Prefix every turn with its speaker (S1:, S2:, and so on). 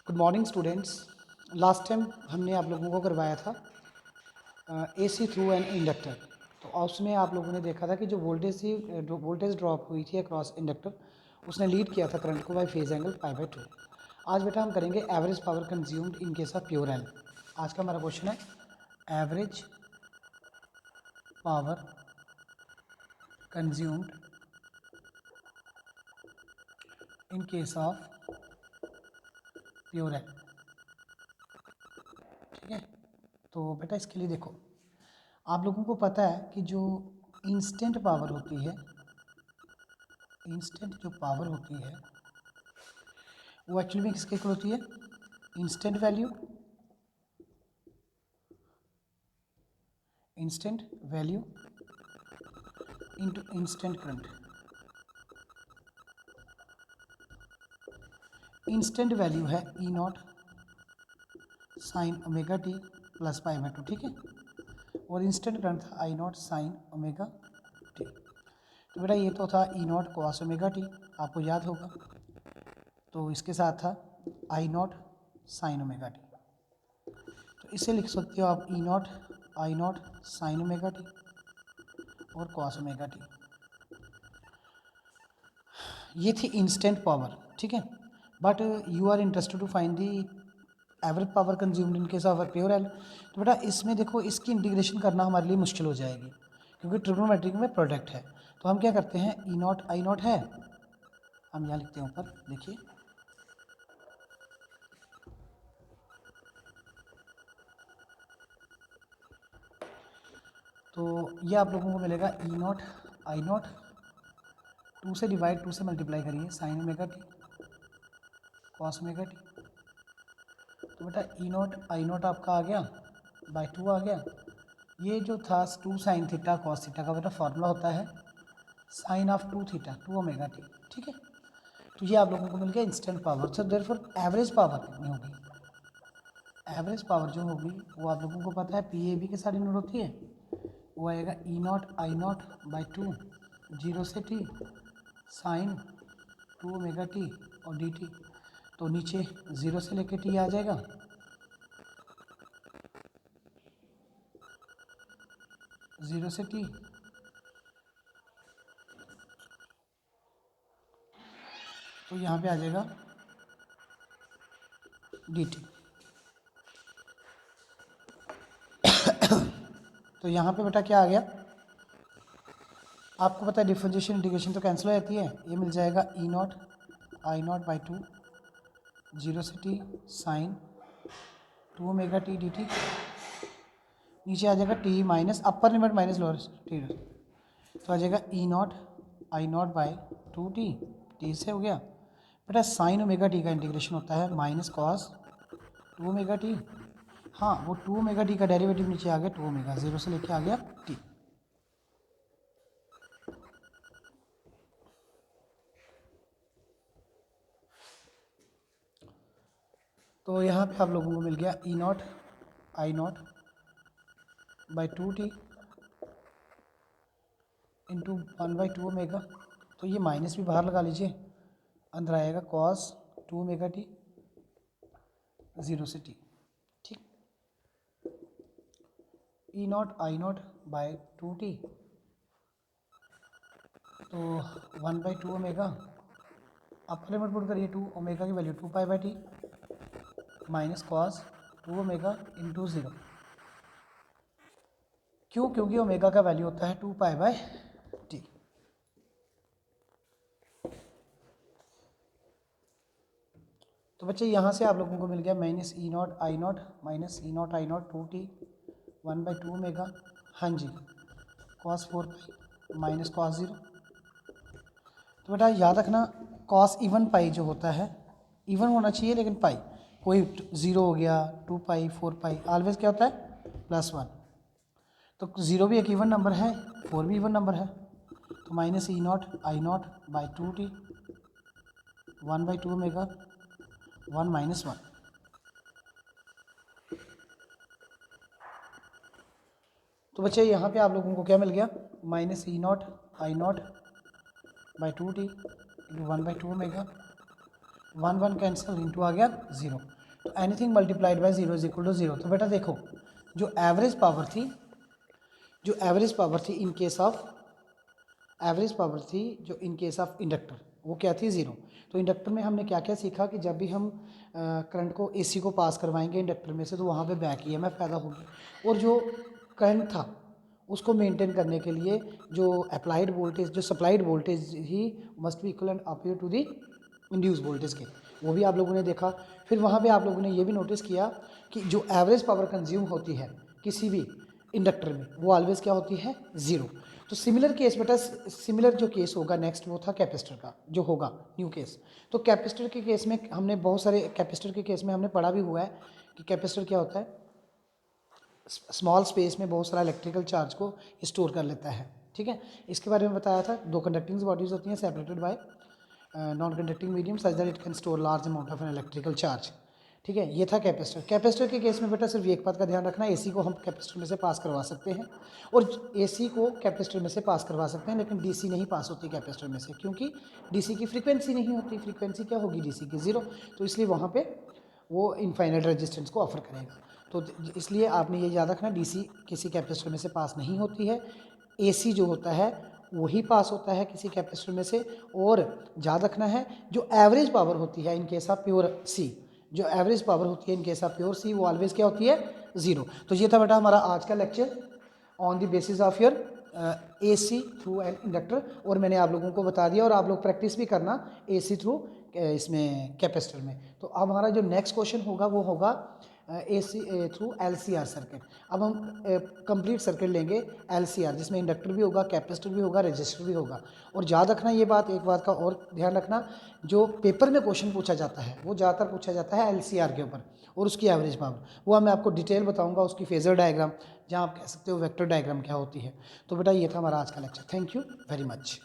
S1: Good morning students. Last time हमने आप लोगों को करवाया था एसी थ्रू एन इंडक्टर। तो उसमें आप लोगों ने देखा था कि जो वोल्टेज ड्रॉप हुई थी अक्रॉस इंडक्टर, उसने लीड किया था करंट को बाय फेज एंगल π/2। आज बेटा हम करेंगे average power consumed in case of pure L. आज का हमारा क्वेश्चन है average power consumed in case of pure L. ठीक है, तो बेटा इसके लिए देखो, आप लोगों को पता है कि जो इंस्टेंट पावर होती है, इंस्टेंट जो पावर होती है वो एक्चुअली में किसके इक्वल होती है? Instant value into instant current. Instant value है E naught sine omega T plus π/2। ठीक है, और इंस्टेंट करंट था I naught sine omega T. तो बेटा ये तो था E naught cos omega T, आपको याद होगा। तो इसके साथ था I naught sine omega T. तो इसे लिख सकते हो आप E naught I naught sine omega T और कॉस ओमेगा टी। ये थी इंस्टेंट पावर। ठीक है, but you are interested to find the average power consumed in case of pure L. तो बेटा इसमें देखो, इसकी इंटीग्रेशन करना हमारे लिए मुश्किल हो जाएगी क्योंकि ट्रिग्नोमेट्रिक में प्रोडक्ट है। तो हम क्या करते हैं, ई नॉट आई नॉट है, हम यहाँ लिखते हैं ऊपर, देखिए तो ये आप लोगों को मिलेगा ई नॉट आई नॉट, 2 से डिवाइड 2 से मल्टीप्लाई करिए sign omega T cos omega T. तो बेटा ई नॉट आई नॉट आपका आ गया बाय 2 आ गया। ये जो था 2 साइन थीटा कॉस थीटा का बेटा फॉर्मूला होता है sine of 2 theta 2 omega t. ठीक है, तो ये आप लोगों को मिल गया instant power. So therefore average power कितनी होगी? एवरेज पावर जो होगी वो आप लोगों को पता है पी ए बी के साथ डिनोट होती है, वो आएगा ई नॉट आई नॉट बाई 2 0 से टी साइन 2 ओमेगा टी और डी टी। तो नीचे 0 से लेके टी आ जाएगा, जीरो से टी, तो यहाँ पे आ जाएगा डी टी। तो यहाँ पे बेटा क्या आ गया, आपको पता है डिफरेंशिएशन इंटीग्रेशन तो कैंसिल हो जाती है। ये मिल जाएगा E naught I naught by 2 0 से T sine 2 omega T D T. नीचे आ जाएगा T minus upper limit minus lower T, तो आ जाएगा E naught I naught by 2 T, T से हो गया बेटा साइन ओमेगा टी का इंटीग्रेशन होता है माइनस कॉस 2 ओमेगा टी। हाँ, वो 2 ओमेगा टी का डेरिवेटिव नीचे आ गया 2 ओमेगा, 0 से लेके आ गया टी। तो यहाँ पे आप लोगों को मिल गया E naught I naught by 2 T into 1/2 omega. तो ये माइनस भी बाहर लगा लीजिए, अंदर आएगा कॉस 2 ओमेगा टी 0 से टी। ठीक, E naught I naught by 2 T, तो 1/2 ओमेगा, अपर लिमिट पुट करिए 2 ओमेगा की value 2 π/t minus cos 2 omega into 0। क्यों? क्योंकि ओमेगा का वैल्यू होता है 2 π/t। तो बच्चे यहाँ से आप लोगों को मिल गया minus E naught I not minus E naught I not 2t 1/2 omega, हाँ जी, कॉस 4 माइनस कॉस 0। तो बेटा याद रखना, कॉस इवन पाई जो होता है, इवन होना चाहिए लेकिन पाई, कोई 0 हो गया 2π 4π, ऑलवेज क्या होता है +1। तो 0 भी एक इवन नंबर है, 4 भी इवन नंबर है। तो minus E naught I naught by 2t 1/2 omega 1 minus 1। तो बच्चे यहाँ पे आप लोगों को क्या मिल गया, minus E naught I naught by 2t 1/2 omega 1 1 cancel, into आ गया 0। तो anything multiplied by 0 is equal to 0। तो बेटा देखो, जो एवरेज पावर थी इन केस ऑफ इंडक्टर, वो क्या थी? 0। तो इंडक्टर में हमने क्या क्या सीखा कि जब भी हम करंट को एसी को पास करवाएंगे इंडक्टर में से, तो वहाँ पे बैक ईएमएफ पैदा होगी, और जो करंट था उसको मेंटेन करने के लिए जो अप्लाइड वोल्टेज, जो सप्लाइड वोल्टेज ही must be equal and appear to the induce voltage के, वो भी आप लोगों ने देखा। फिर वहाँ पे आप लोगों ने ये भी नोटिस किया कि जो एवरेज पावर कंज्यूम होती है किसी भी इंडक्टर में, वो ऑलवेज क्या होती है? 0। तो सिमिलर केस बेटा, सिमिलर जो केस होगा नेक्स्ट, वो था कैपेसिटर का, जो होगा न्यू केस। तो कैपेसिटर के केस में हमने बहुत सारे, कैपेसिटर के केस में हमने पढ़ा भी हुआ है कि कैपेसिटर क्या होता है, स्मॉल स्पेस में बहुत सारा इलेक्ट्रिकल चार्ज को स्टोर कर लेता है। ठीक है, इसके बारे में बताया था। दो कंडक्टिंग बॉडीज होती हैं separated by non conducting medium such that it can store large amount of an electrical charge. ठीक है, ये था कैपेसिटर। कैपेसिटर के केस में बेटा सिर्फ एक बात का ध्यान रखना, एसी को हम कैपेसिटर में से पास करवा सकते हैं, और एसी को कैपेसिटर में से पास करवा सकते हैं, लेकिन डीसी नहीं पास होती कैपेसिटर में से, क्योंकि डीसी की फ्रीक्वेंसी नहीं होती। फ्रीक्वेंसी क्या होगी डीसी की? 0। तो इसलिए वहाँ पे वो इनफाइनाइट रेजिस्टेंस को ऑफर करेगा। तो इसलिए आपने ये याद रखना, डीसी किसी कैपेसिटर में से पास नहीं होती है, एसी जो होता है वही पास होता है किसी कैपेसिटर में से। और याद रखना है, जो एवरेज पावर होती है इन केस ऑफ प्योर सी, जो एवरेज पावर होती है इन केस ऑफ प्योर सी, वो ऑलवेज क्या होती है? 0। तो ये था बेटा हमारा आज का lecture on the basis of your AC through an inductor, और मैंने आप लोगों को बता दिया, और आप लोग प्रैक्टिस भी करना एसी थ्रू इसमें कैपेसिटर में। तो अब हमारा जो नेक्स्ट क्वेश्चन होगा वो होगा एसी थ्रू एलसीआर सर्किट। अब हम कंप्लीट सर्किट लेंगे एलसीआर, जिसमें इंडक्टर भी होगा, कैपेसिटर भी होगा, रजिस्टर भी होगा। और याद रखना ये बात, एक बात का और ध्यान रखना, जो पेपर में क्वेश्चन पूछा जाता है वो ज़्यादातर पूछा जाता है एलसीआर के ऊपर और उसकी एवरेज पावर। वो मैं आपको डिटेल बताऊंगा, उसकी फेजर डायग्राम, जहाँ आप कह सकते हो वेक्टर डायग्राम क्या होती है। तो बेटा ये था हमारा आज का lecture. Thank you very much.